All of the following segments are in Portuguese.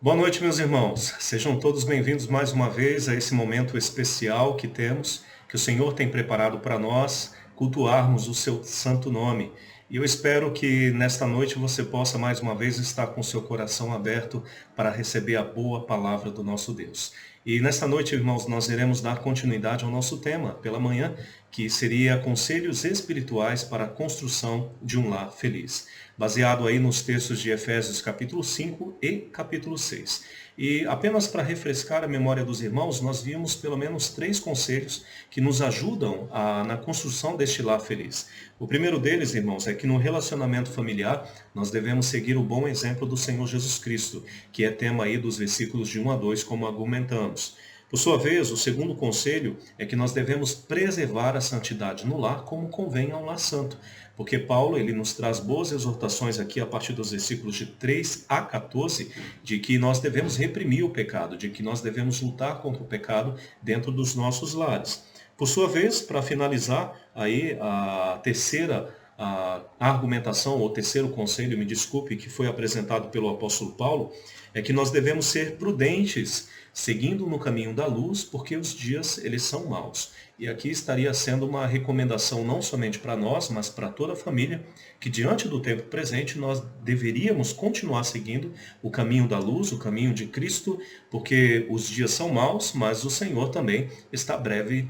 Boa noite, meus irmãos. Sejam todos bem-vindos mais uma vez a esse momento especial que temos, que o Senhor tem preparado para nós, cultuarmos o seu santo nome. E eu espero que nesta noite você possa mais uma vez estar com seu coração aberto para receber a boa palavra do nosso Deus. E nesta noite, irmãos, nós iremos dar continuidade ao nosso tema pela manhã, que seria conselhos espirituais para a construção de um lar feliz, baseado aí nos textos de Efésios capítulo 5 e capítulo 6. E apenas para refrescar a memória dos irmãos, nós vimos pelo menos 3 conselhos que nos ajudam na construção deste lar feliz. O primeiro deles, irmãos, é que no relacionamento familiar nós devemos seguir o bom exemplo do Senhor Jesus Cristo, que é tema aí dos versículos de 1 a 2, como argumentamos. Por sua vez, o segundo conselho é que nós devemos preservar a santidade no lar como convém a um lar santo. Porque Paulo ele nos traz boas exortações aqui a partir dos versículos de 3 a 14, de que nós devemos reprimir o pecado, de que nós devemos lutar contra o pecado dentro dos nossos lares. Por sua vez, para finalizar, aí a terceira argumentação, ou terceiro conselho, me desculpe, que foi apresentado pelo apóstolo Paulo, é que nós devemos ser prudentes, seguindo no caminho da luz, porque os dias eles são maus. E aqui estaria sendo uma recomendação não somente para nós, mas para toda a família, que diante do tempo presente nós deveríamos continuar seguindo o caminho da luz, o caminho de Cristo, porque os dias são maus, mas o Senhor também está breve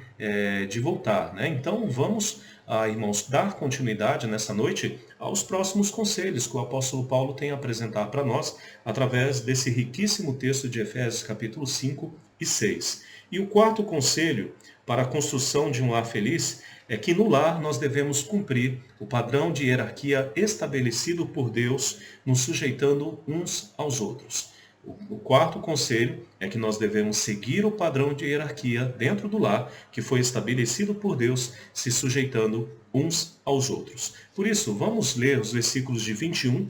de voltar, né? Então vamos, irmãos, dar continuidade nessa noite aos próximos conselhos que o apóstolo Paulo tem a apresentar para nós através desse riquíssimo texto de Efésios capítulo 5 e 6. E o quarto conselho para a construção de um lar feliz é que no lar nós devemos cumprir o padrão de hierarquia estabelecido por Deus, nos sujeitando uns aos outros. O quarto conselho é que nós devemos seguir o padrão de hierarquia dentro do lar que foi estabelecido por Deus, se sujeitando uns aos outros. Por isso, vamos ler os versículos de 21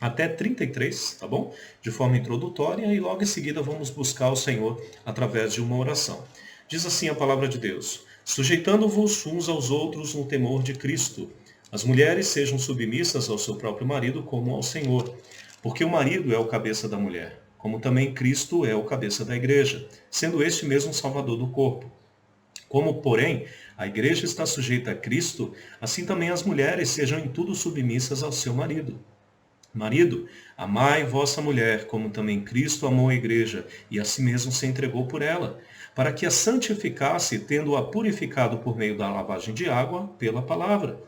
até 33, tá bom? De forma introdutória, e logo em seguida vamos buscar o Senhor através de uma oração. Diz assim a palavra de Deus: sujeitando-vos uns aos outros no temor de Cristo. As mulheres sejam submissas ao seu próprio marido como ao Senhor, porque o marido é o cabeça da mulher, como também Cristo é o cabeça da igreja, sendo este mesmo Salvador do corpo. Como, porém, a igreja está sujeita a Cristo, assim também as mulheres sejam em tudo submissas ao seu marido. Marido, amai vossa mulher, como também Cristo amou a igreja, e a si mesmo se entregou por ela, para que a santificasse, tendo-a purificado por meio da lavagem de água pela palavra,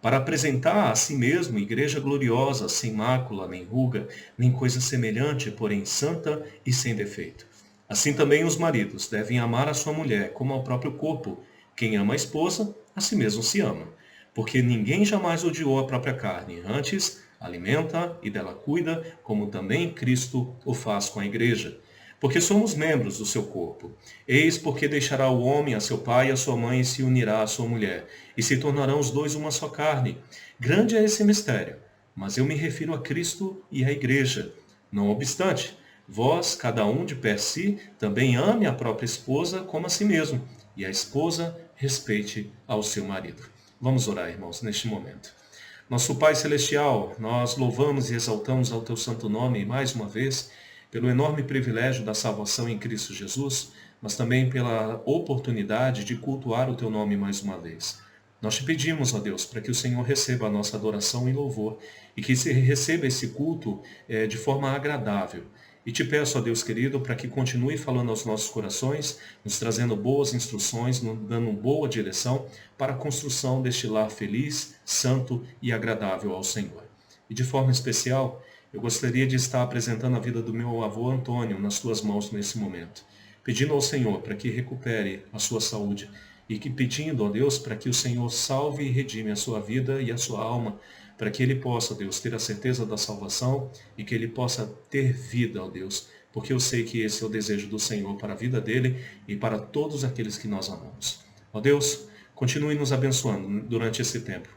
para apresentar a si mesmo igreja gloriosa, sem mácula, nem ruga, nem coisa semelhante, porém santa e sem defeito. Assim também os maridos devem amar a sua mulher como ao próprio corpo. Quem ama a esposa, a si mesmo se ama. Porque ninguém jamais odiou a própria carne, antes alimenta e dela cuida, como também Cristo o faz com a igreja. Porque somos membros do seu corpo. Eis porque deixará o homem a seu pai e a sua mãe e se unirá à sua mulher, e se tornarão os dois uma só carne. Grande é esse mistério, mas eu me refiro a Cristo e à igreja. Não obstante, vós, cada um de per si, também ame a própria esposa como a si mesmo, e a esposa respeite ao seu marido. Vamos orar, irmãos, neste momento. Nosso Pai Celestial, nós louvamos e exaltamos ao Teu santo nome mais uma vez, pelo enorme privilégio da salvação em Cristo Jesus, mas também pela oportunidade de cultuar o Teu nome mais uma vez. Nós te pedimos, ó Deus, para que o Senhor receba a nossa adoração e louvor, e que se receba esse culto de forma agradável. E te peço, ó Deus querido, para que continue falando aos nossos corações, nos trazendo boas instruções, nos dando boa direção para a construção deste lar feliz, santo e agradável ao Senhor. E de forma especial, eu gostaria de estar apresentando a vida do meu avô Antônio nas tuas mãos nesse momento, pedindo ao Senhor para que recupere a sua saúde e que pedindo, ó Deus, para que o Senhor salve e redime a sua vida e a sua alma, para que ele possa, Deus, ter a certeza da salvação e que ele possa ter vida, ó Deus, porque eu sei que esse é o desejo do Senhor para a vida dele e para todos aqueles que nós amamos. Ó Deus, continue nos abençoando durante esse tempo.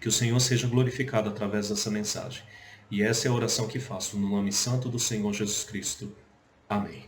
Que o Senhor seja glorificado através dessa mensagem. E essa é a oração que faço no nome santo do Senhor Jesus Cristo. Amém.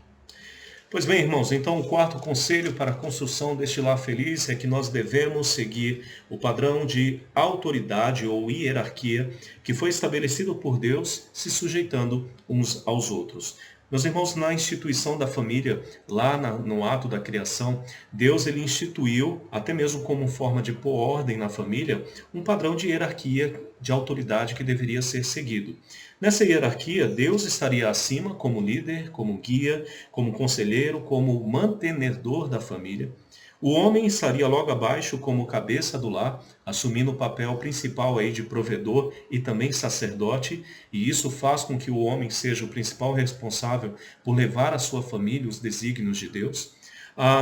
Pois bem, irmãos, então o quarto conselho para a construção deste lar feliz é que nós devemos seguir o padrão de autoridade ou hierarquia que foi estabelecido por Deus, se sujeitando uns aos outros. Meus irmãos, na instituição da família, lá no ato da criação, Deus ele instituiu, até mesmo como forma de pôr ordem na família, um padrão de hierarquia, de autoridade que deveria ser seguido. Nessa hierarquia, Deus estaria acima como líder, como guia, como conselheiro, como mantenedor da família. O homem estaria logo abaixo como cabeça do lar, assumindo o papel principal aí de provedor e também sacerdote, e isso faz com que o homem seja o principal responsável por levar a sua família os desígnios de Deus.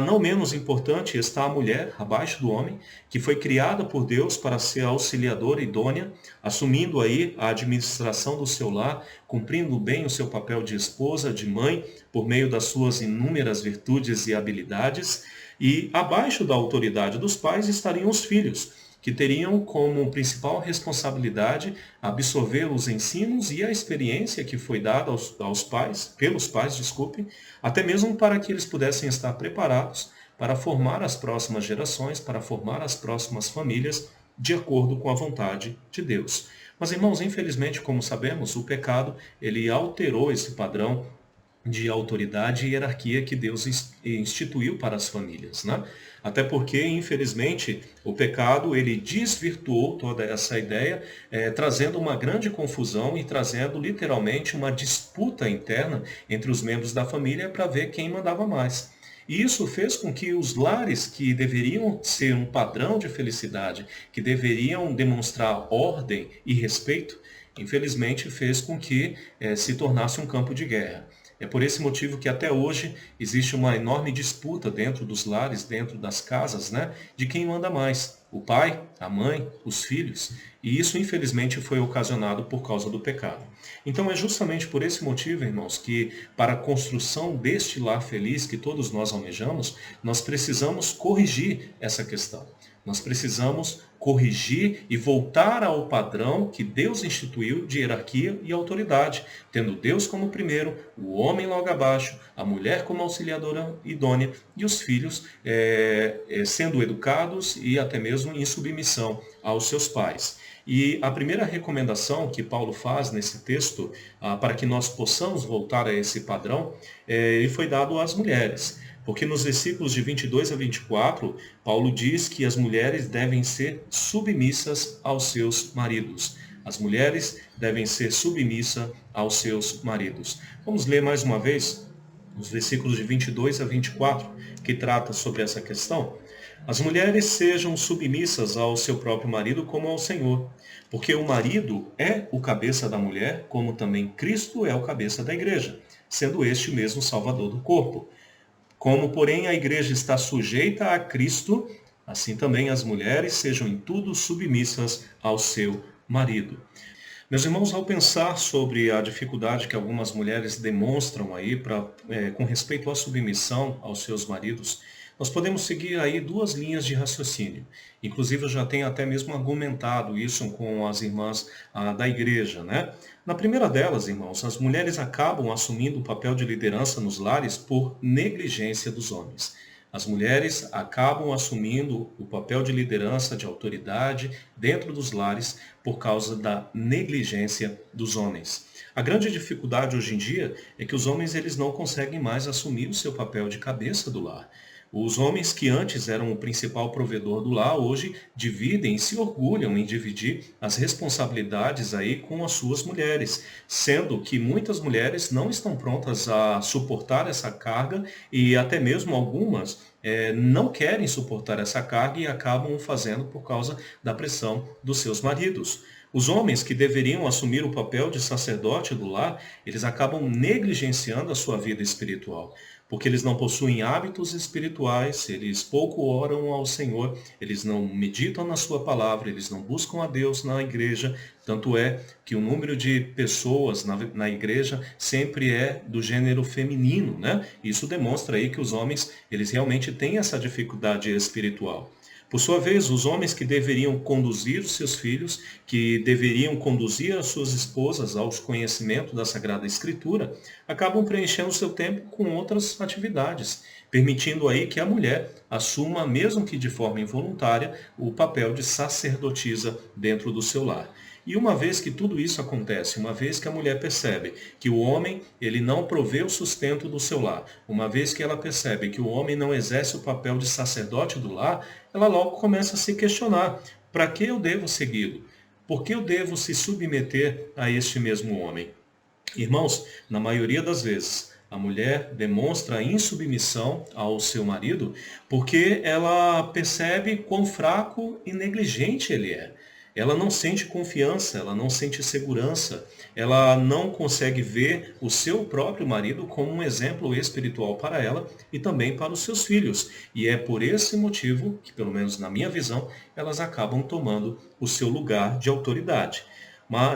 Não menos importante está a mulher, abaixo do homem, que foi criada por Deus para ser auxiliadora idônea, assumindo aí a administração do seu lar, cumprindo bem o seu papel de esposa, de mãe, por meio das suas inúmeras virtudes e habilidades. E abaixo da autoridade dos pais estariam os filhos, que teriam como principal responsabilidade absorver os ensinos e a experiência que foi dada aos pais, pelos pais, desculpe, até mesmo para que eles pudessem estar preparados para formar as próximas gerações, para formar as próximas famílias, de acordo com a vontade de Deus. Mas, irmãos, infelizmente, como sabemos, o pecado, ele alterou esse padrão de autoridade e hierarquia que Deus instituiu para as famílias, né? Até porque, infelizmente, o pecado ele desvirtuou toda essa ideia, trazendo uma grande confusão e trazendo literalmente uma disputa interna entre os membros da família para ver quem mandava mais. E isso fez com que os lares que deveriam ser um padrão de felicidade, que deveriam demonstrar ordem e respeito, infelizmente fez com que se tornasse um campo de guerra. É por esse motivo que até hoje existe uma enorme disputa dentro dos lares, dentro das casas, né, de quem manda mais, o pai, a mãe, os filhos. E isso, infelizmente, foi ocasionado por causa do pecado. Então é justamente por esse motivo, irmãos, que para a construção deste lar feliz que todos nós almejamos, nós precisamos corrigir essa questão. Nós precisamos corrigir e voltar ao padrão que Deus instituiu de hierarquia e autoridade, tendo Deus como primeiro, o homem logo abaixo, a mulher como auxiliadora idônea e os filhos sendo educados e até mesmo em submissão aos seus pais. E a primeira recomendação que Paulo faz nesse texto, para que nós possamos voltar a esse padrão, ele foi dado às mulheres. Porque nos versículos de 22 a 24, Paulo diz que as mulheres devem ser submissas aos seus maridos. As mulheres devem ser submissas aos seus maridos. Vamos ler mais uma vez os versículos de 22 a 24, que trata sobre essa questão. As mulheres sejam submissas ao seu próprio marido como ao Senhor, porque o marido é o cabeça da mulher, como também Cristo é o cabeça da igreja, sendo este o mesmo Salvador do corpo. Como, porém, a igreja está sujeita a Cristo, assim também as mulheres sejam em tudo submissas ao seu marido. Meus irmãos, ao pensar sobre a dificuldade que algumas mulheres demonstram aí com respeito à submissão aos seus maridos, nós podemos seguir aí duas linhas de raciocínio. Inclusive, eu já tenho até mesmo argumentado isso com as irmãs da igreja, né? Na primeira delas, irmãos, as mulheres acabam assumindo o papel de liderança nos lares por negligência dos homens. As mulheres acabam assumindo o papel de liderança, de autoridade dentro dos lares por causa da negligência dos homens. A grande dificuldade hoje em dia é que os homens eles não conseguem mais assumir o seu papel de cabeça do lar. Os homens que antes eram o principal provedor do lar, hoje dividem e se orgulham em dividir as responsabilidades aí com as suas mulheres, sendo que muitas mulheres não estão prontas a suportar essa carga e até mesmo algumas não querem suportar essa carga e acabam fazendo por causa da pressão dos seus maridos. Os homens que deveriam assumir o papel de sacerdote do lar, eles acabam negligenciando a sua vida espiritual, porque eles não possuem hábitos espirituais, eles pouco oram ao Senhor, eles não meditam na sua palavra, eles não buscam a Deus na igreja, tanto é que o número de pessoas na igreja sempre é do gênero feminino, né? Isso demonstra aí que os homens, eles realmente têm essa dificuldade espiritual. Por sua vez, os homens que deveriam conduzir os seus filhos, que deveriam conduzir as suas esposas ao conhecimento da Sagrada Escritura, acabam preenchendo o seu tempo com outras atividades, permitindo aí que a mulher assuma, mesmo que de forma involuntária, o papel de sacerdotisa dentro do seu lar. E uma vez que tudo isso acontece, uma vez que a mulher percebe que o homem ele não provê o sustento do seu lar, uma vez que ela percebe que o homem não exerce o papel de sacerdote do lar, ela logo começa a se questionar: para que eu devo segui-lo? Por que eu devo se submeter a este mesmo homem? Irmãos, na maioria das vezes, a mulher demonstra insubmissão ao seu marido porque ela percebe quão fraco e negligente ele é. Ela não sente confiança, ela não sente segurança, ela não consegue ver o seu próprio marido como um exemplo espiritual para ela e também para os seus filhos. E é por esse motivo que, pelo menos na minha visão, elas acabam tomando o seu lugar de autoridade.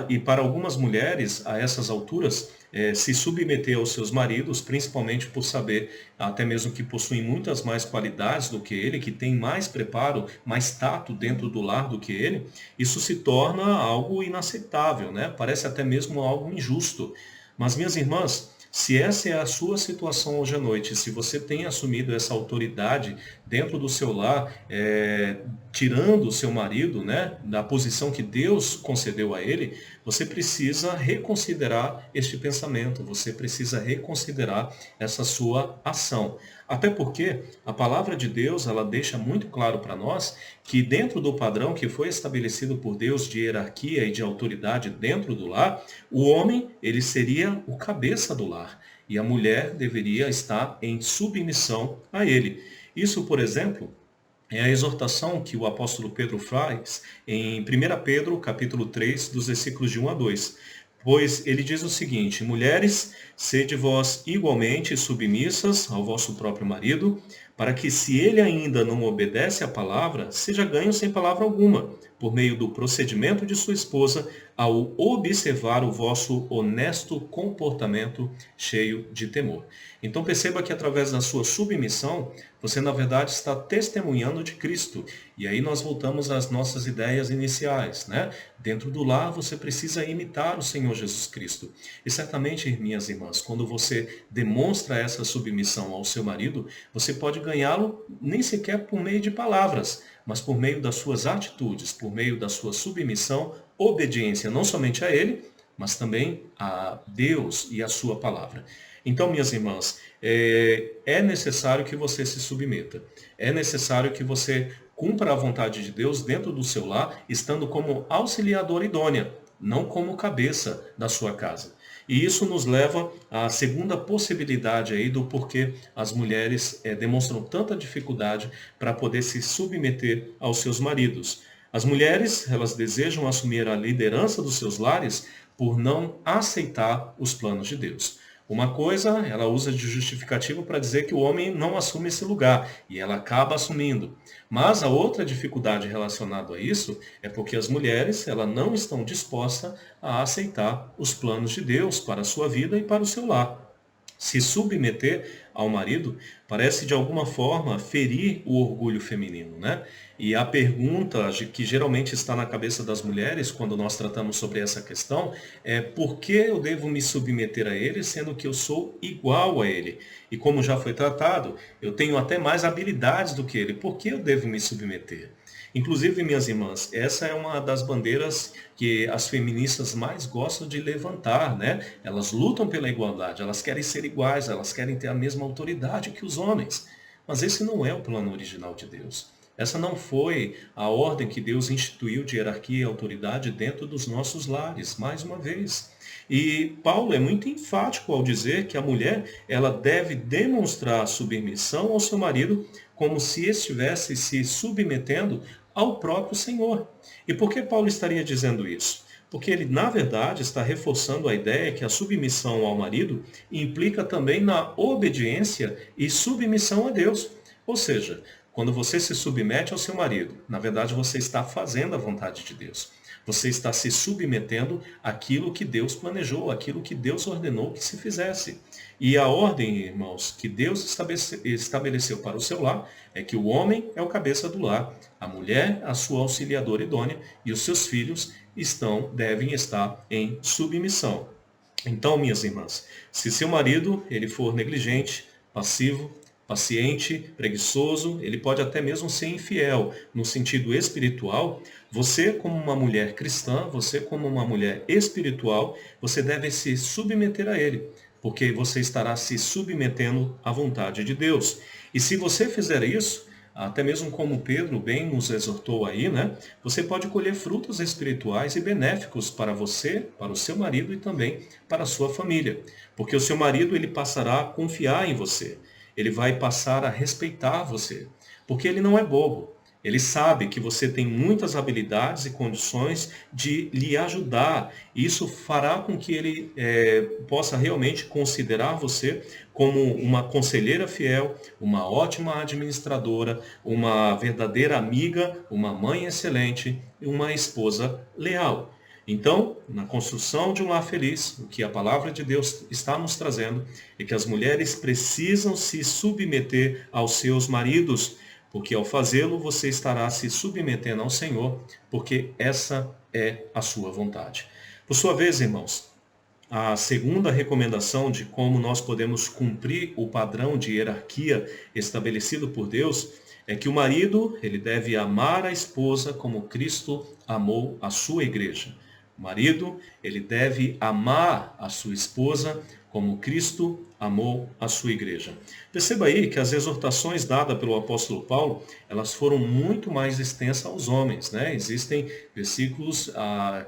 E para algumas mulheres, a essas alturas, se submeter aos seus maridos, principalmente por saber até mesmo que possuem muitas mais qualidades do que ele, que tem mais preparo, mais tato dentro do lar do que ele, isso se torna algo inaceitável, né? Parece até mesmo algo injusto. Mas, minhas irmãs, se essa é a sua situação hoje à noite, se você tem assumido essa autoridade dentro do seu lar, tirando o seu marido, né, da posição que Deus concedeu a ele, você precisa reconsiderar este pensamento, você precisa reconsiderar essa sua ação. Até porque a palavra de Deus, ela deixa muito claro para nós que dentro do padrão que foi estabelecido por Deus de hierarquia e de autoridade dentro do lar, o homem, ele seria o cabeça do lar e a mulher deveria estar em submissão a ele. Isso, por exemplo, é a exortação que o apóstolo Pedro faz em 1 Pedro, capítulo 3, dos versículos de 1 a 2. Pois ele diz o seguinte: mulheres, sede vós igualmente submissas ao vosso próprio marido, para que, se ele ainda não obedece à palavra, seja ganho sem palavra alguma, por meio do procedimento de sua esposa, ao observar o vosso honesto comportamento cheio de temor. Então perceba que através da sua submissão, você na verdade está testemunhando de Cristo. E aí nós voltamos às nossas ideias iniciais, né? Dentro do lar você precisa imitar o Senhor Jesus Cristo. E certamente, minhas irmãs, quando você demonstra essa submissão ao seu marido, você pode ganhá-lo nem sequer por meio de palavras, mas por meio das suas atitudes, por meio da sua submissão, obediência não somente a ele, mas também a Deus e a sua palavra. Então, minhas irmãs, é necessário que você se submeta. É necessário que você cumpra a vontade de Deus dentro do seu lar, estando como auxiliadora idônea, não como cabeça da sua casa. E isso nos leva à segunda possibilidade aí do porquê as mulheres demonstram tanta dificuldade para poder se submeter aos seus maridos. As mulheres, elas desejam assumir a liderança dos seus lares por não aceitar os planos de Deus. Uma coisa, ela usa de justificativo para dizer que o homem não assume esse lugar, e ela acaba assumindo. Mas a outra dificuldade relacionada a isso é porque as mulheres, elas não estão dispostas a aceitar os planos de Deus para a sua vida e para o seu lar. Se submeter ao marido parece de alguma forma ferir o orgulho feminino, né? E a pergunta que geralmente está na cabeça das mulheres quando nós tratamos sobre essa questão é: por que eu devo me submeter a ele sendo que eu sou igual a ele? E como já foi tratado, eu tenho até mais habilidades do que ele, por que eu devo me submeter? Inclusive, minhas irmãs, essa é uma das bandeiras que as feministas mais gostam de levantar, né? Elas lutam pela igualdade, elas querem ser iguais, elas querem ter a mesma autoridade que os homens. Mas esse não é o plano original de Deus. Essa não foi a ordem que Deus instituiu de hierarquia e autoridade dentro dos nossos lares, mais uma vez. E Paulo é muito enfático ao dizer que a mulher, ela deve demonstrar submissão ao seu marido como se estivesse se submetendo ao próprio Senhor. E por que Paulo estaria dizendo isso? Porque ele, na verdade, está reforçando a ideia que a submissão ao marido implica também na obediência e submissão a Deus. Ou seja, quando você se submete ao seu marido, na verdade você está fazendo a vontade de Deus. Você está se submetendo àquilo que Deus planejou, àquilo que Deus ordenou que se fizesse. E a ordem, irmãos, que Deus estabeleceu para o seu lar é que o homem é o cabeça do lar, a mulher a sua auxiliadora idônea e os seus filhos devem estar em submissão. Então, minhas irmãs, se seu marido ele for negligente, passivo, paciente, preguiçoso, ele pode até mesmo ser infiel. No sentido espiritual, você como uma mulher cristã, você como uma mulher espiritual, você deve se submeter a ele, porque você estará se submetendo à vontade de Deus. E se você fizer isso, até mesmo como Pedro bem nos exortou aí, né? Você pode colher frutos espirituais e benéficos para você, para o seu marido e também para a sua família. Porque o seu marido ele passará a confiar em você. Ele vai passar a respeitar você. Porque ele não é bobo. Ele sabe que você tem muitas habilidades e condições de lhe ajudar. Isso fará com que ele possa realmente considerar você como uma conselheira fiel, uma ótima administradora, uma verdadeira amiga, uma mãe excelente e uma esposa leal. Então, na construção de um lar feliz, o que a palavra de Deus está nos trazendo é que as mulheres precisam se submeter aos seus maridos, porque ao fazê-lo você estará se submetendo ao Senhor, porque essa é a sua vontade. Por sua vez, irmãos, a segunda recomendação de como nós podemos cumprir o padrão de hierarquia estabelecido por Deus é que o marido ele deve amar a esposa como Cristo amou a sua igreja. O marido ele deve amar a sua esposa como Cristo amou a sua igreja. Perceba aí que as exortações dadas pelo apóstolo Paulo, elas foram muito mais extensas aos homens, né? Existem versículos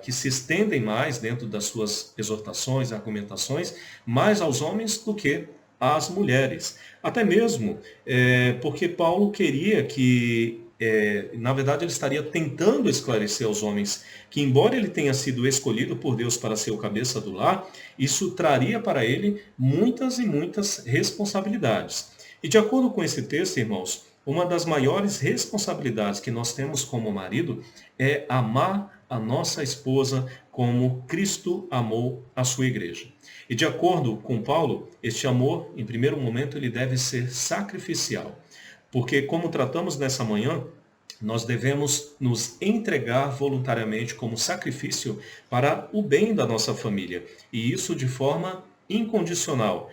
que se estendem mais dentro das suas exortações, argumentações, mais aos homens do que às mulheres. Até mesmo porque Paulo queria que na verdade, ele estaria tentando esclarecer aos homens que, embora ele tenha sido escolhido por Deus para ser o cabeça do lar, isso traria para ele muitas e muitas responsabilidades. E de acordo com esse texto, irmãos, uma das maiores responsabilidades que nós temos como marido é amar a nossa esposa como Cristo amou a sua igreja. E de acordo com Paulo, este amor, em primeiro momento, ele deve ser sacrificial. Porque, como tratamos nessa manhã, nós devemos nos entregar voluntariamente como sacrifício para o bem da nossa família. E isso de forma incondicional.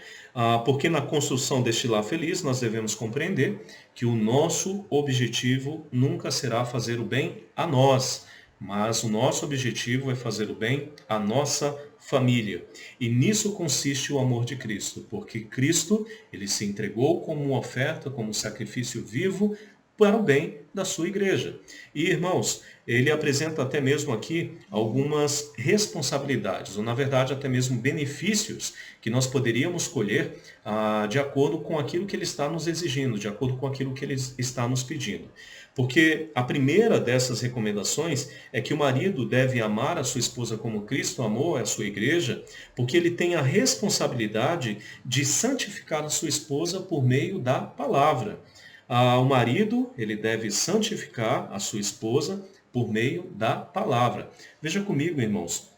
Porque na construção deste lar feliz, nós devemos compreender que o nosso objetivo nunca será fazer o bem a nós, mas o nosso objetivo é fazer o bem à nossa família. E nisso consiste o amor de Cristo, porque Cristo, ele se entregou como uma oferta, como um sacrifício vivo para o bem da sua igreja. E, irmãos, ele apresenta até mesmo aqui algumas responsabilidades, ou na verdade até mesmo benefícios que nós poderíamos colher de acordo com aquilo que ele está nos exigindo, de acordo com aquilo que ele está nos pedindo. Porque a primeira dessas recomendações é que o marido deve amar a sua esposa como Cristo amou a sua igreja, porque ele tem a responsabilidade de santificar a sua esposa por meio da palavra. O marido, ele deve santificar a sua esposa por meio da palavra. Veja comigo, irmãos,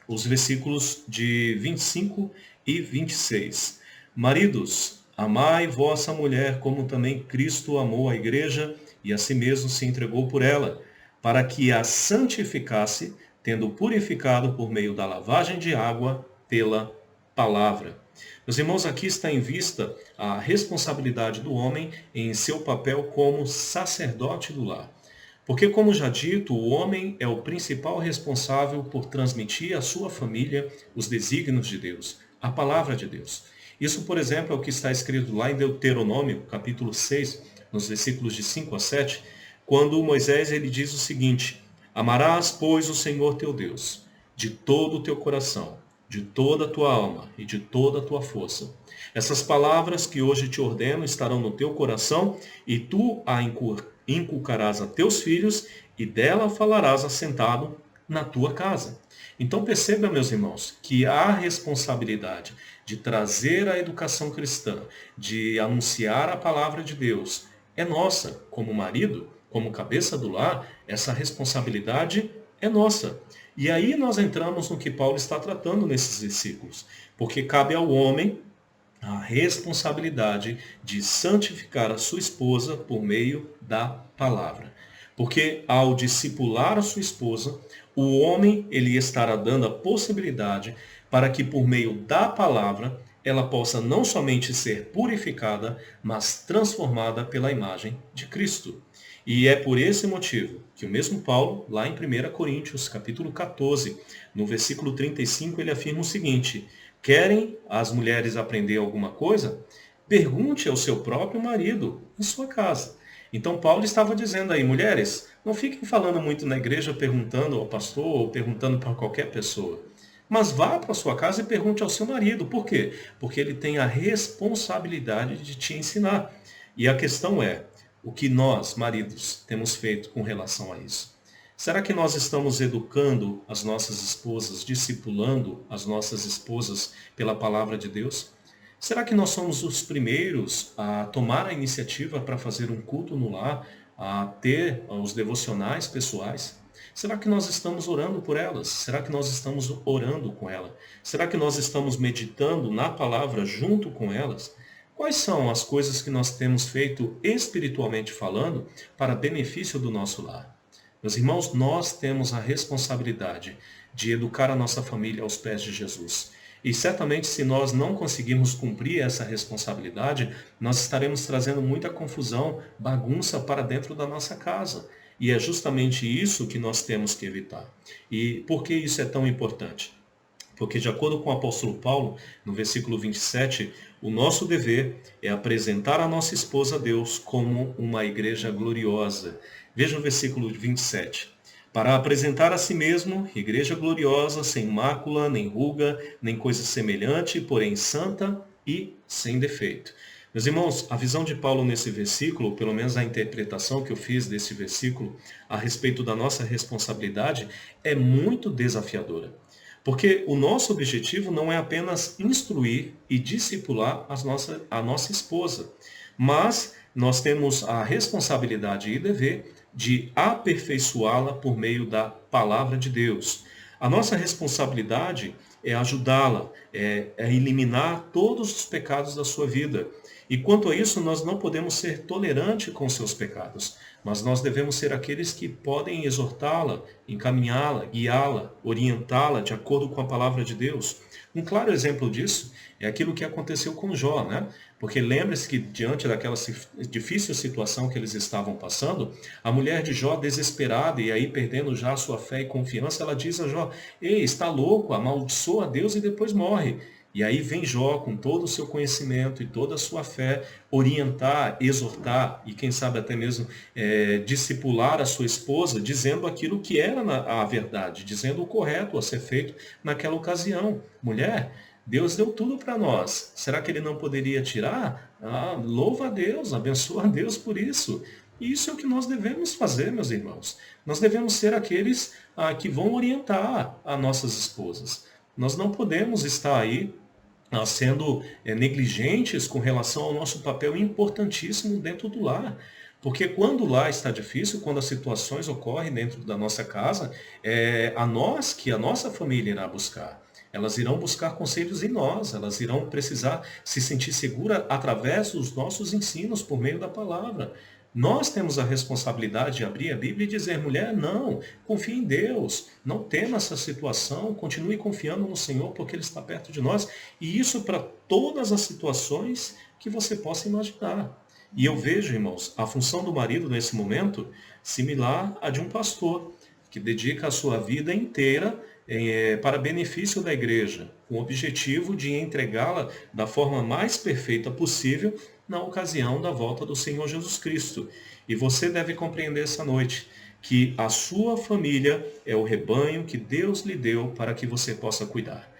os versículos de 25 e 26. Maridos, amai vossa mulher como também Cristo amou a igreja e a si mesmo se entregou por ela, para que a santificasse, tendo purificado por meio da lavagem de água pela palavra. Meus irmãos, aqui está em vista a responsabilidade do homem em seu papel como sacerdote do lar. Porque, como já dito, o homem é o principal responsável por transmitir à sua família os desígnios de Deus, a palavra de Deus. Isso, por exemplo, é o que está escrito lá em Deuteronômio, capítulo 6, nos versículos de 5 a 7, quando Moisés ele diz o seguinte: Amarás, pois, o Senhor teu Deus, de todo o teu coração, de toda a tua alma e de toda a tua força. Essas palavras que hoje te ordeno estarão no teu coração, e tu a inculcarás a teus filhos, e dela falarás assentado na tua casa. Então perceba, meus irmãos, que a responsabilidade de trazer a educação cristã, de anunciar a palavra de Deus, é nossa, como marido, como cabeça do lar, essa responsabilidade é nossa. E aí nós entramos no que Paulo está tratando nesses versículos, porque cabe ao homem a responsabilidade de santificar a sua esposa por meio da palavra. Porque ao discipular a sua esposa, o homem ele estará dando a possibilidade para que por meio da palavra ela possa não somente ser purificada, mas transformada pela imagem de Cristo. E é por esse motivo que o mesmo Paulo, lá em 1 Coríntios, capítulo 14, no versículo 35, ele afirma o seguinte: querem as mulheres aprender alguma coisa? Pergunte ao seu próprio marido em sua casa. Então Paulo estava dizendo aí, mulheres, não fiquem falando muito na igreja perguntando ao pastor ou perguntando para qualquer pessoa. Mas vá para sua casa e pergunte ao seu marido. Por quê? Porque ele tem a responsabilidade de te ensinar. E a questão é, o que nós, maridos, temos feito com relação a isso? Será que nós estamos educando as nossas esposas, discipulando as nossas esposas pela palavra de Deus? Será que nós somos os primeiros a tomar a iniciativa para fazer um culto no lar, a ter os devocionais pessoais? Será que nós estamos orando por elas? Será que nós estamos orando com ela? Será que nós estamos meditando na palavra junto com elas? Quais são as coisas que nós temos feito espiritualmente falando para benefício do nosso lar? Meus irmãos, nós temos a responsabilidade de educar a nossa família aos pés de Jesus. E certamente, se nós não conseguirmos cumprir essa responsabilidade, nós estaremos trazendo muita confusão, bagunça para dentro da nossa casa. E é justamente isso que nós temos que evitar. E por que isso é tão importante? Porque, de acordo com o apóstolo Paulo, no versículo 27, o nosso dever é apresentar a nossa esposa a Deus como uma igreja gloriosa. Veja o versículo 27. Para apresentar a si mesmo, igreja gloriosa, sem mácula, nem ruga, nem coisa semelhante, porém santa e sem defeito. Meus irmãos, a visão de Paulo nesse versículo, pelo menos a interpretação que eu fiz desse versículo a respeito da nossa responsabilidade, é muito desafiadora. Porque o nosso objetivo não é apenas instruir e discipular a nossa esposa, mas nós temos a responsabilidade e dever de aperfeiçoá-la por meio da palavra de Deus. A nossa responsabilidade é ajudá-la, é eliminar todos os pecados da sua vida. E quanto a isso, nós não podemos ser tolerantes com seus pecados, mas nós devemos ser aqueles que podem exortá-la, encaminhá-la, guiá-la, orientá-la de acordo com a palavra de Deus. Um claro exemplo disso é aquilo que aconteceu com Jó, né? Porque lembre-se que diante daquela difícil situação que eles estavam passando, a mulher de Jó, desesperada e aí perdendo já a sua fé e confiança, ela diz a Jó: ei, está louco, amaldiçoa a Deus e depois morre. E aí vem Jó, com todo o seu conhecimento e toda a sua fé, orientar, exortar e quem sabe até mesmo discipular a sua esposa, dizendo aquilo que era a verdade, dizendo o correto a ser feito naquela ocasião. Mulher, Deus deu tudo para nós. Será que Ele não poderia tirar? Louva a Deus, abençoa a Deus por isso. E isso é o que nós devemos fazer, meus irmãos. Nós devemos ser aqueles que vão orientar as nossas esposas. Nós não podemos estar aí sendo negligentes com relação ao nosso papel importantíssimo dentro do lar. Porque quando o lar está difícil, quando as situações ocorrem dentro da nossa casa, é a nós que a nossa família irá buscar. Elas irão buscar conselhos em nós, elas irão precisar se sentir segura através dos nossos ensinos por meio da palavra. Nós temos a responsabilidade de abrir a Bíblia e dizer: mulher, não, confie em Deus, não tema essa situação, continue confiando no Senhor porque Ele está perto de nós. E isso para todas as situações que você possa imaginar. E eu vejo, irmãos, a função do marido nesse momento similar à de um pastor, que dedica a sua vida inteira para benefício da igreja, com o objetivo de entregá-la da forma mais perfeita possível na ocasião da volta do Senhor Jesus Cristo. E você deve compreender essa noite que a sua família é o rebanho que Deus lhe deu para que você possa cuidar.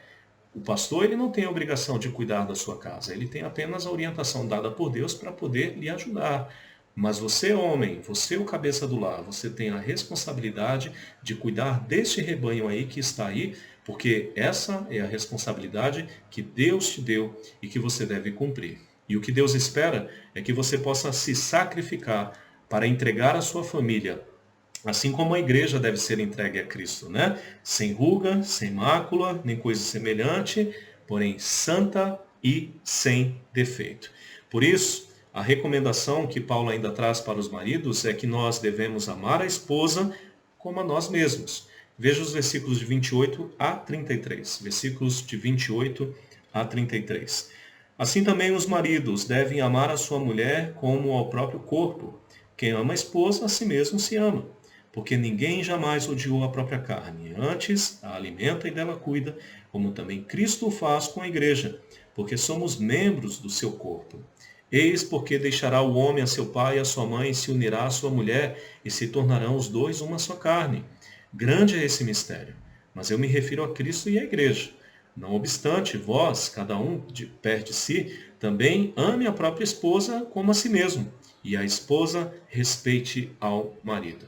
O pastor ele não tem a obrigação de cuidar da sua casa, ele tem apenas a orientação dada por Deus para poder lhe ajudar. Mas você, homem, você, o cabeça do lar, você tem a responsabilidade de cuidar deste rebanho aí que está aí, porque essa é a responsabilidade que Deus te deu e que você deve cumprir. E o que Deus espera é que você possa se sacrificar para entregar a sua família, assim como a igreja deve ser entregue a Cristo, né? Sem ruga, sem mácula, nem coisa semelhante, porém santa e sem defeito. Por isso, a recomendação que Paulo ainda traz para os maridos é que nós devemos amar a esposa como a nós mesmos. Veja os versículos de 28 a 33. Versículos de 28 a 33. Assim também os maridos devem amar a sua mulher como ao próprio corpo. Quem ama a esposa, a si mesmo se ama. Porque ninguém jamais odiou a própria carne. Antes, a alimenta e dela cuida, como também Cristo o faz com a igreja, porque somos membros do seu corpo. Eis porque deixará o homem a seu pai e a sua mãe, e se unirá à sua mulher, e se tornarão os dois uma só carne. Grande é esse mistério, mas eu me refiro a Cristo e à igreja. Não obstante, vós, cada um de perto de si, também ame a própria esposa como a si mesmo, e a esposa respeite ao marido.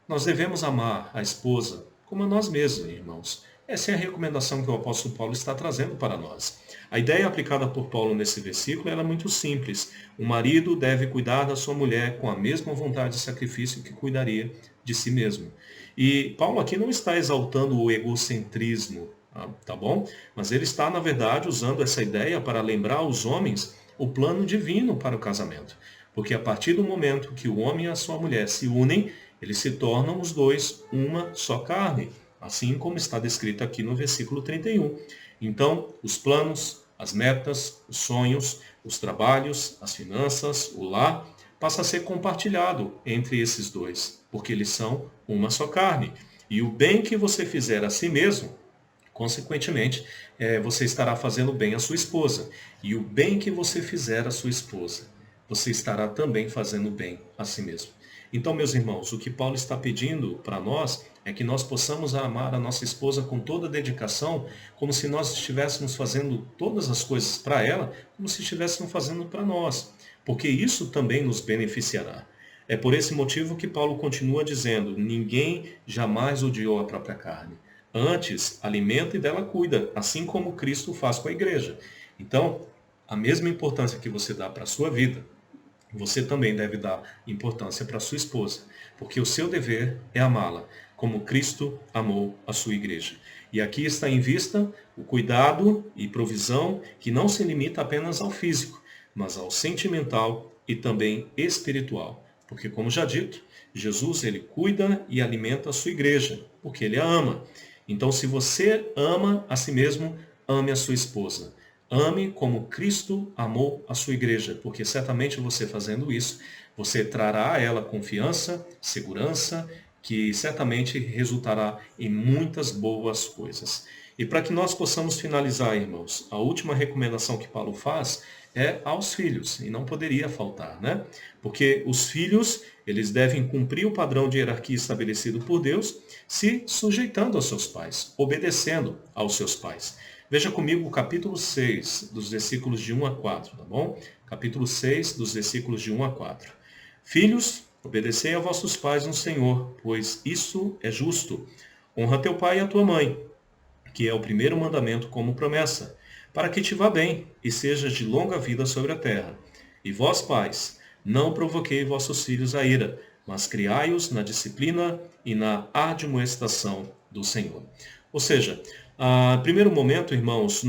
Nós devemos amar a esposa como a nós mesmos, irmãos. Essa é a recomendação que o apóstolo Paulo está trazendo para nós. A ideia aplicada por Paulo nesse versículo é muito simples. O marido deve cuidar da sua mulher com a mesma vontade de sacrifício que cuidaria de si mesmo. E Paulo aqui não está exaltando o egocentrismo, tá bom? Mas ele está, na verdade, usando essa ideia para lembrar aos homens o plano divino para o casamento. Porque a partir do momento que o homem e a sua mulher se unem, eles se tornam os dois uma só carne, assim como está descrito aqui no versículo 31. Então, os planos, as metas, os sonhos, os trabalhos, as finanças, o lar, passa a ser compartilhado entre esses dois, porque eles são uma só carne. E o bem que você fizer a si mesmo, consequentemente, você estará fazendo bem à sua esposa. E o bem que você fizer à sua esposa, você estará também fazendo bem a si mesmo. Então, meus irmãos, o que Paulo está pedindo para nós é que nós possamos amar a nossa esposa com toda a dedicação, como se nós estivéssemos fazendo todas as coisas para ela, como se estivéssemos fazendo para nós, porque isso também nos beneficiará. É por esse motivo que Paulo continua dizendo: ninguém jamais odiou a própria carne. Antes, alimenta e dela cuida, assim como Cristo faz com a igreja. Então, a mesma importância que você dá para a sua vida, você também deve dar importância para a sua esposa, porque o seu dever é amá-la, como Cristo amou a sua igreja. E aqui está em vista o cuidado e provisão que não se limita apenas ao físico, mas ao sentimental e também espiritual. Porque, como já dito, Jesus ele cuida e alimenta a sua igreja, porque ele a ama. Então, se você ama a si mesmo, ame a sua esposa. Ame como Cristo amou a sua igreja, porque certamente você fazendo isso, você trará a ela confiança, segurança, que certamente resultará em muitas boas coisas. E para que nós possamos finalizar, irmãos, a última recomendação que Paulo faz é aos filhos, e não poderia faltar, né? Porque os filhos, eles devem cumprir o padrão de hierarquia estabelecido por Deus, se sujeitando aos seus pais, obedecendo aos seus pais. Veja comigo o capítulo 6, dos versículos de 1 a 4, tá bom? Capítulo 6, dos versículos de 1 a 4. Filhos, obedecei a vossos pais no Senhor, pois isso é justo. Honra teu pai e a tua mãe, que é o primeiro mandamento como promessa, para que te vá bem e sejas de longa vida sobre a terra. E vós, pais, não provoquei vossos filhos a ira, mas criai-os na disciplina e na admoestação do Senhor. Ou seja, a primeiro momento, irmãos,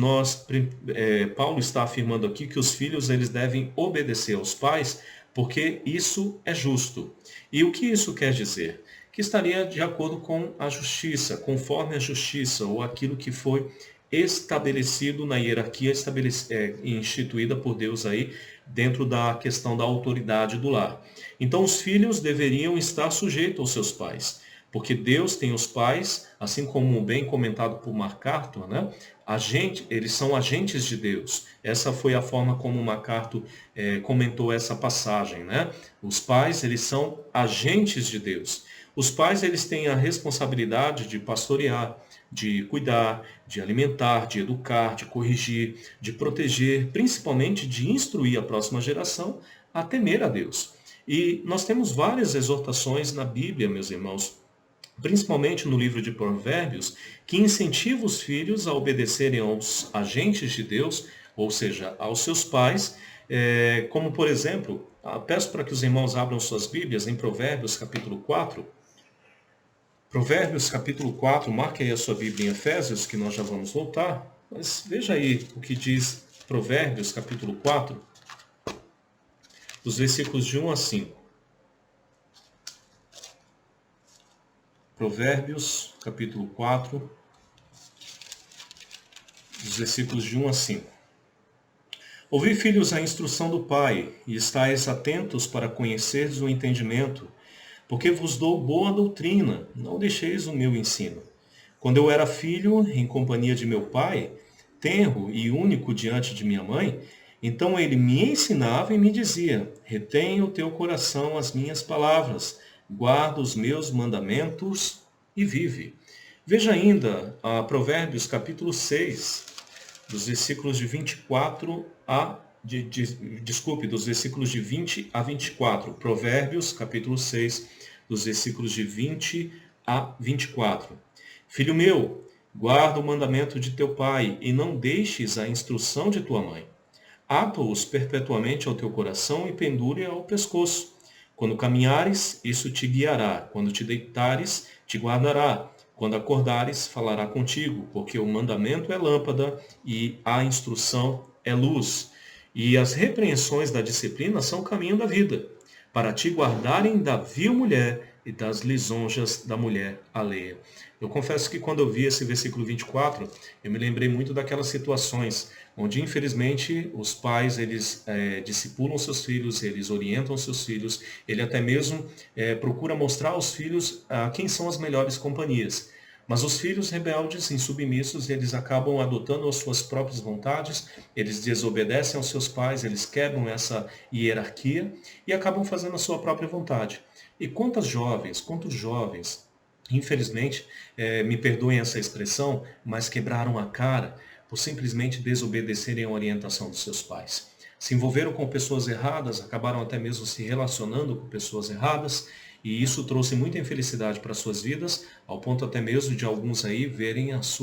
Paulo está afirmando aqui que os filhos eles devem obedecer aos pais, porque isso é justo. E o que isso quer dizer? Que estaria de acordo com a justiça, conforme a justiça, ou aquilo que foi estabelecido na hierarquia instituída por Deus aí, dentro da questão da autoridade do lar. Então os filhos deveriam estar sujeitos aos seus pais, porque Deus tem os pais, assim como bem comentado por MacArthur, né? Eles são agentes de Deus. Essa foi a forma como MacArthur comentou essa passagem, né? Os pais, eles são agentes de Deus. Os pais, eles têm a responsabilidade de pastorear, de cuidar, de alimentar, de educar, de corrigir, de proteger, principalmente de instruir a próxima geração a temer a Deus. E nós temos várias exortações na Bíblia, meus irmãos, principalmente no livro de Provérbios, que incentiva os filhos a obedecerem aos agentes de Deus, ou seja, aos seus pais, como por exemplo, peço para que os irmãos abram suas Bíblias em Provérbios capítulo 4. Provérbios capítulo 4, marque aí a sua Bíblia em Efésios, que nós já vamos voltar, mas veja aí o que diz Provérbios capítulo 4, dos versículos de 1 a 5. Provérbios, capítulo 4, dos versículos de 1 a 5. Ouvi, filhos, a instrução do Pai, e estáis atentos para conheceres o entendimento, porque vos dou boa doutrina, não deixeis o meu ensino. Quando eu era filho, em companhia de meu pai, tenro e único diante de minha mãe, então ele me ensinava e me dizia: retém o teu coração as minhas palavras, guarda os meus mandamentos e vive. Veja ainda Provérbios capítulo 6, dos versículos de 24 a desculpe, dos versículos de 20 a 24. Provérbios capítulo 6, dos versículos de 20 a 24. Filho meu, guarda o mandamento de teu pai e não deixes a instrução de tua mãe. Ata-os perpetuamente ao teu coração e pendure ao pescoço. Quando caminhares, isso te guiará. Quando te deitares, te guardará. Quando acordares, falará contigo, porque o mandamento é lâmpada e a instrução é luz. E as repreensões da disciplina são o caminho da vida, para te guardarem da vil mulher e das lisonjas da mulher alheia. Eu confesso que quando eu vi esse versículo 24, eu me lembrei muito daquelas situações onde, infelizmente, os pais, eles discipulam seus filhos, eles orientam seus filhos, ele até mesmo procura mostrar aos filhos quem são as melhores companhias. Mas os filhos rebeldes, insubmissos, eles acabam adotando as suas próprias vontades, eles desobedecem aos seus pais, eles quebram essa hierarquia e acabam fazendo a sua própria vontade. E quantos jovens, infelizmente, me perdoem essa expressão, mas quebraram a cara por simplesmente desobedecerem a orientação dos seus pais. Se envolveram com pessoas erradas, acabaram até mesmo se relacionando com pessoas erradas, e isso trouxe muita infelicidade para suas vidas, ao ponto até mesmo de alguns aí verem os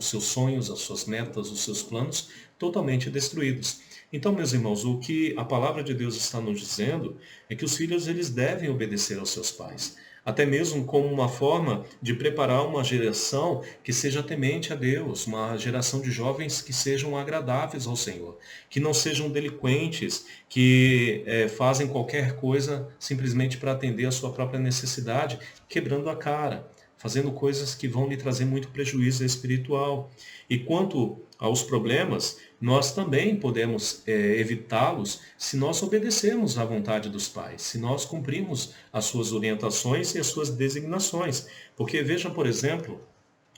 seus sonhos, as suas metas, os seus planos totalmente destruídos. Então, meus irmãos, o que a palavra de Deus está nos dizendo é que os filhos eles devem obedecer aos seus pais, até mesmo como uma forma de preparar uma geração que seja temente a Deus, uma geração de jovens que sejam agradáveis ao Senhor, que não sejam delinquentes, que fazem qualquer coisa simplesmente para atender a sua própria necessidade, quebrando a cara, fazendo coisas que vão lhe trazer muito prejuízo espiritual. E quanto aos problemas, nós também podemos evitá-los se nós obedecermos à vontade dos pais, se nós cumprirmos as suas orientações e as suas designações. Porque veja, por exemplo,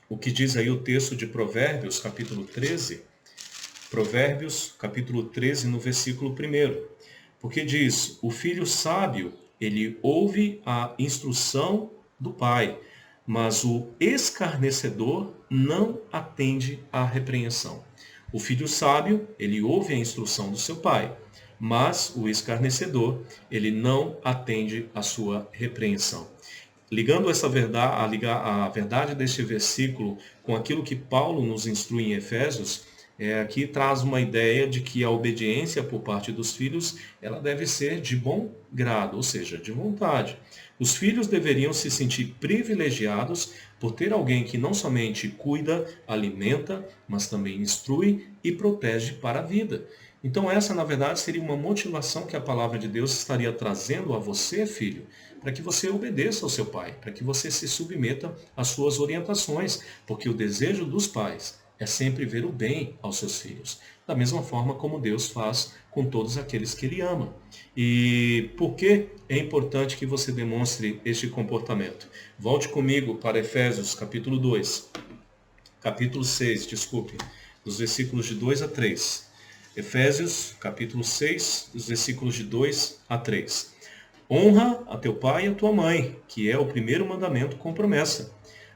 o que diz aí o texto de Provérbios, capítulo 13. Provérbios, capítulo 13, no versículo 1. Porque diz: o filho sábio, ele ouve a instrução do pai, mas o escarnecedor não atende à repreensão. O filho sábio, ele ouve a instrução do seu pai, mas o escarnecedor, ele não atende à sua repreensão. Ligando essa verdade, a verdade deste versículo com aquilo que Paulo nos instrui em Efésios, aqui traz uma ideia de que a obediência por parte dos filhos, ela deve ser de bom grado, ou seja, de vontade. Os filhos deveriam se sentir privilegiados por ter alguém que não somente cuida, alimenta, mas também instrui e protege para a vida. Então essa, na verdade, seria uma motivação que a palavra de Deus estaria trazendo a você, filho, para que você obedeça ao seu pai, para que você se submeta às suas orientações, porque o desejo dos pais é sempre ver o bem aos seus filhos, da mesma forma como Deus faz com todos aqueles que Ele ama. E por que é importante que você demonstre este comportamento? Volte comigo para Efésios capítulo 2, capítulo 6, desculpe, dos versículos de 2 a 3. Efésios capítulo 6, dos versículos de 2 a 3. Honra a teu pai e a tua mãe, que é o primeiro mandamento com promessa,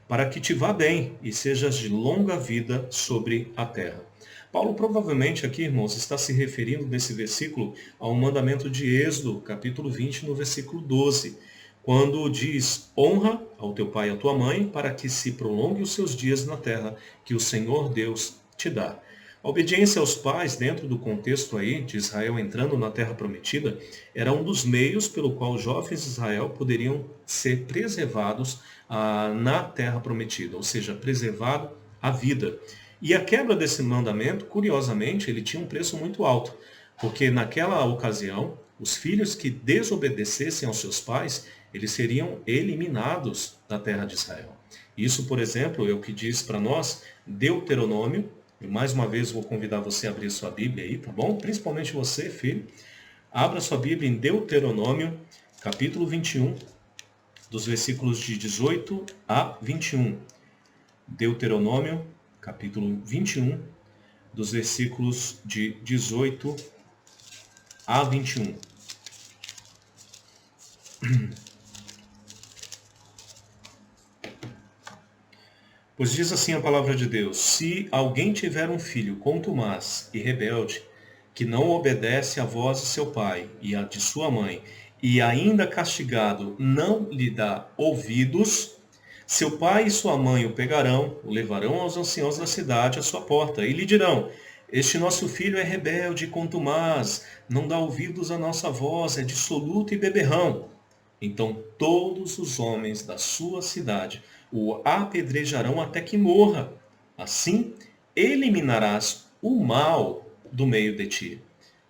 para que te vá bem e sejas de longa vida sobre a terra. Paulo provavelmente aqui, irmãos, está se referindo nesse versículo ao mandamento de Êxodo, capítulo 20, no versículo 12, quando diz: honra ao teu pai e à tua mãe, para que se prolongue os seus dias na terra que o Senhor Deus te dá. A obediência aos pais, dentro do contexto aí de Israel entrando na terra prometida, era um dos meios pelo qual os jovens de Israel poderiam ser preservados na terra prometida, ou seja, preservado a vida. E a quebra desse mandamento, curiosamente, ele tinha um preço muito alto, porque naquela ocasião, os filhos que desobedecessem aos seus pais, eles seriam eliminados da terra de Israel. Isso, por exemplo, é o que diz para nós Deuteronômio, Eu mais uma vez vou convidar você a abrir sua Bíblia aí, tá bom? Principalmente você, filho. Abra sua Bíblia em Deuteronômio, capítulo 21, dos versículos de 18 a 21. Deuteronômio, capítulo 21, dos versículos de 18 a 21. Pois diz assim a palavra de Deus: se alguém tiver um filho contumaz e rebelde, que não obedece à voz de seu pai e à de sua mãe, e ainda castigado não lhe dá ouvidos, seu pai e sua mãe o pegarão, o levarão aos anciãos da cidade à sua porta, e lhe dirão: este nosso filho é rebelde e contumaz, não dá ouvidos à nossa voz, é dissoluto e beberrão. Então todos os homens da sua cidade o apedrejarão até que morra. Assim eliminarás o mal do meio de ti,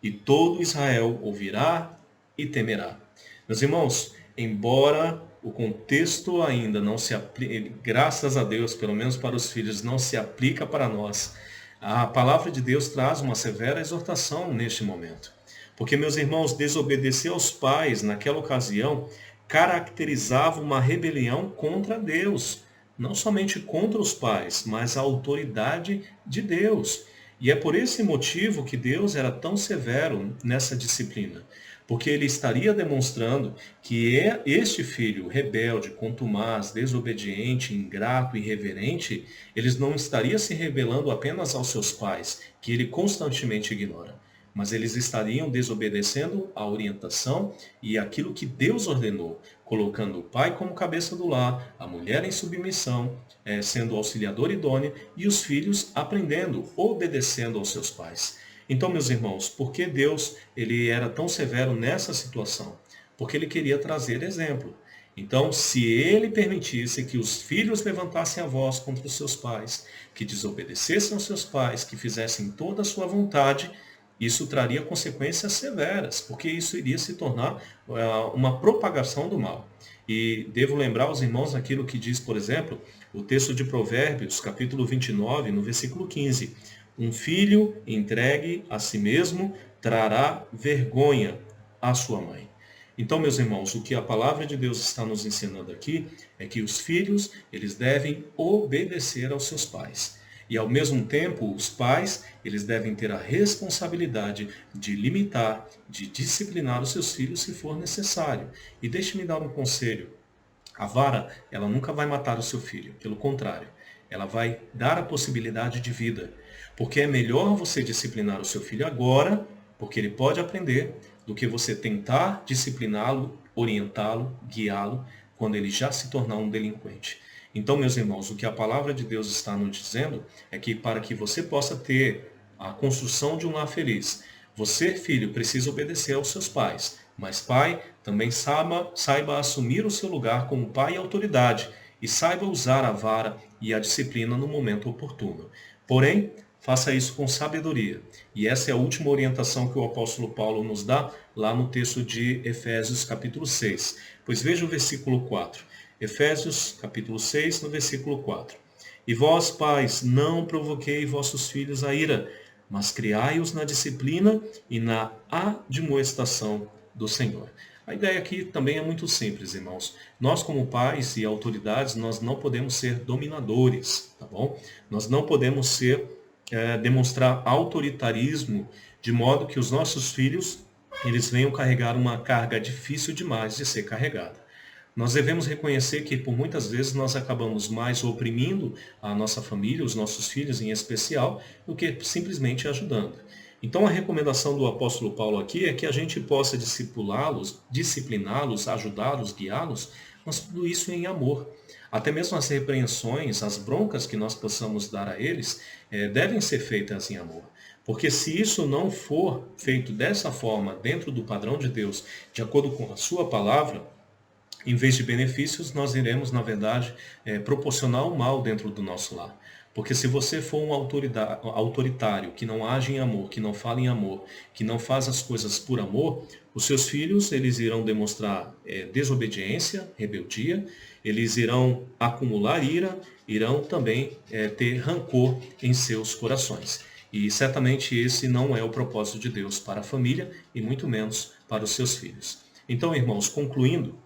e todo Israel ouvirá e temerá. Meus irmãos, embora o contexto ainda não se aplique, graças a Deus, pelo menos para os filhos, não se aplica para nós, a palavra de Deus traz uma severa exortação neste momento. Porque, meus irmãos, desobedecer aos pais naquela ocasião caracterizava uma rebelião contra Deus. Não somente contra os pais, mas a autoridade de Deus. E é por esse motivo que Deus era tão severo nessa disciplina. Porque ele estaria demonstrando que este filho rebelde, contumaz, desobediente, ingrato, irreverente, eles não estaria se rebelando apenas aos seus pais, que ele constantemente ignora, mas eles estariam desobedecendo a orientação e aquilo que Deus ordenou, colocando o pai como cabeça do lar, a mulher em submissão, sendo auxiliador idôneo, e os filhos aprendendo, obedecendo aos seus pais. Então, meus irmãos, por que Deus ele era tão severo nessa situação? Porque ele queria trazer exemplo. Então, se ele permitisse que os filhos levantassem a voz contra os seus pais, que desobedecessem aos seus pais, que fizessem toda a sua vontade, isso traria consequências severas, porque isso iria se tornar uma propagação do mal. E devo lembrar aos irmãos aquilo que diz, por exemplo, o texto de Provérbios, capítulo 29, no versículo 15. Um filho entregue a si mesmo trará vergonha à sua mãe. Então, meus irmãos, o que a palavra de Deus está nos ensinando aqui é que os filhos, eles devem obedecer aos seus pais. E ao mesmo tempo, os pais, eles devem ter a responsabilidade de limitar, de disciplinar os seus filhos se for necessário. E deixe-me dar um conselho. A vara, ela nunca vai matar o seu filho, pelo contrário, ela vai dar a possibilidade de vida. Porque é melhor você disciplinar o seu filho agora, porque ele pode aprender, do que você tentar discipliná-lo, orientá-lo, guiá-lo, quando ele já se tornar um delinquente. Então, meus irmãos, o que a palavra de Deus está nos dizendo é que para que você possa ter a construção de um lar feliz, você, filho, precisa obedecer aos seus pais. Mas pai, também saiba assumir o seu lugar como pai e autoridade e saiba usar a vara e a disciplina no momento oportuno. Porém, faça isso com sabedoria. E essa é a última orientação que o apóstolo Paulo nos dá lá no texto de Efésios capítulo 6. Pois veja o versículo 4. Efésios capítulo 6, no versículo 4. E vós, pais, não provoquei vossos filhos a ira, mas criai-os na disciplina e na admoestação do Senhor. A ideia aqui também é muito simples, irmãos. Nós, como pais e autoridades, nós não podemos ser dominadores, tá bom? Nós não podemos demonstrar autoritarismo de modo que os nossos filhos eles venham carregar uma carga difícil demais de ser carregada. Nós devemos reconhecer que por muitas vezes nós acabamos mais oprimindo a nossa família, os nossos filhos em especial, do que simplesmente ajudando. Então a recomendação do apóstolo Paulo aqui é que a gente possa discipliná-los, ajudá-los, guiá-los, mas tudo isso em amor. Até mesmo as repreensões, as broncas que nós possamos dar a eles, devem ser feitas em amor. Porque se isso não for feito dessa forma, dentro do padrão de Deus, de acordo com a sua palavra, em vez de benefícios, nós iremos, na verdade, proporcionar o mal dentro do nosso lar. Porque se você for um autoritário, que não age em amor, que não fala em amor, que não faz as coisas por amor, os seus filhos eles irão demonstrar desobediência, rebeldia, eles irão acumular ira, irão também ter rancor em seus corações. E certamente esse não é o propósito de Deus para a família e muito menos para os seus filhos. Então, irmãos, concluindo,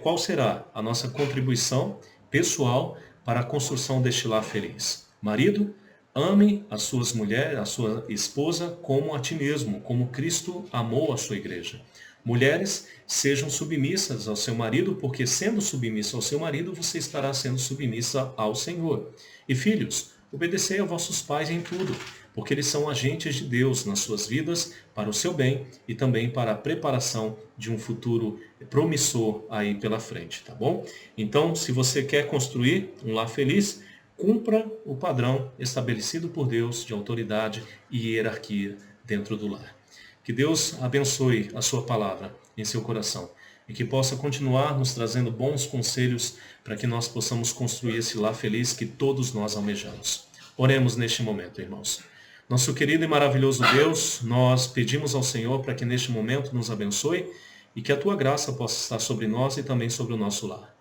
qual será a nossa contribuição pessoal para a construção deste lar feliz? Marido, ame as suas mulheres, a sua esposa como a ti mesmo, como Cristo amou a sua igreja. Mulheres, sejam submissas ao seu marido, porque sendo submissa ao seu marido, você estará sendo submissa ao Senhor. E filhos, obedecei a vossos pais em tudo, porque eles são agentes de Deus nas suas vidas para o seu bem e também para a preparação de um futuro promissor aí pela frente, tá bom? Então, se você quer construir um lar feliz, cumpra o padrão estabelecido por Deus de autoridade e hierarquia dentro do lar. Que Deus abençoe a sua palavra em seu coração e que possa continuar nos trazendo bons conselhos para que nós possamos construir esse lar feliz que todos nós almejamos. Oremos neste momento, irmãos. Nosso querido e maravilhoso Deus, nós pedimos ao Senhor para que neste momento nos abençoe e que a tua graça possa estar sobre nós e também sobre o nosso lar.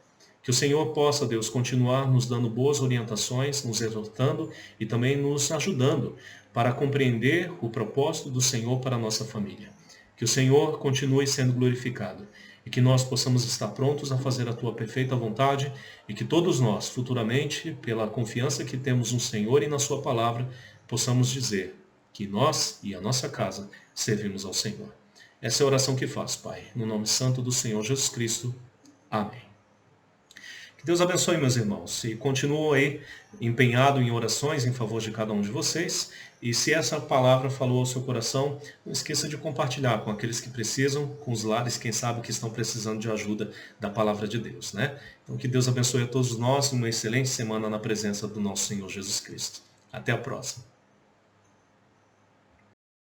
Que o Senhor possa, Deus, continuar nos dando boas orientações, nos exortando e também nos ajudando para compreender o propósito do Senhor para a nossa família. Que o Senhor continue sendo glorificado e que nós possamos estar prontos a fazer a tua perfeita vontade e que todos nós, futuramente, pela confiança que temos no Senhor e na sua palavra, possamos dizer que nós e a nossa casa servimos ao Senhor. Essa é a oração que faço, Pai, no nome santo do Senhor Jesus Cristo. Amém. Que Deus abençoe, meus irmãos, e continuo aí empenhado em orações em favor de cada um de vocês. E se essa palavra falou ao seu coração, não esqueça de compartilhar com aqueles que precisam, com os lares, quem sabe, que estão precisando de ajuda da palavra de Deus, né? Então que Deus abençoe a todos nós, uma excelente semana na presença do nosso Senhor Jesus Cristo. Até a próxima.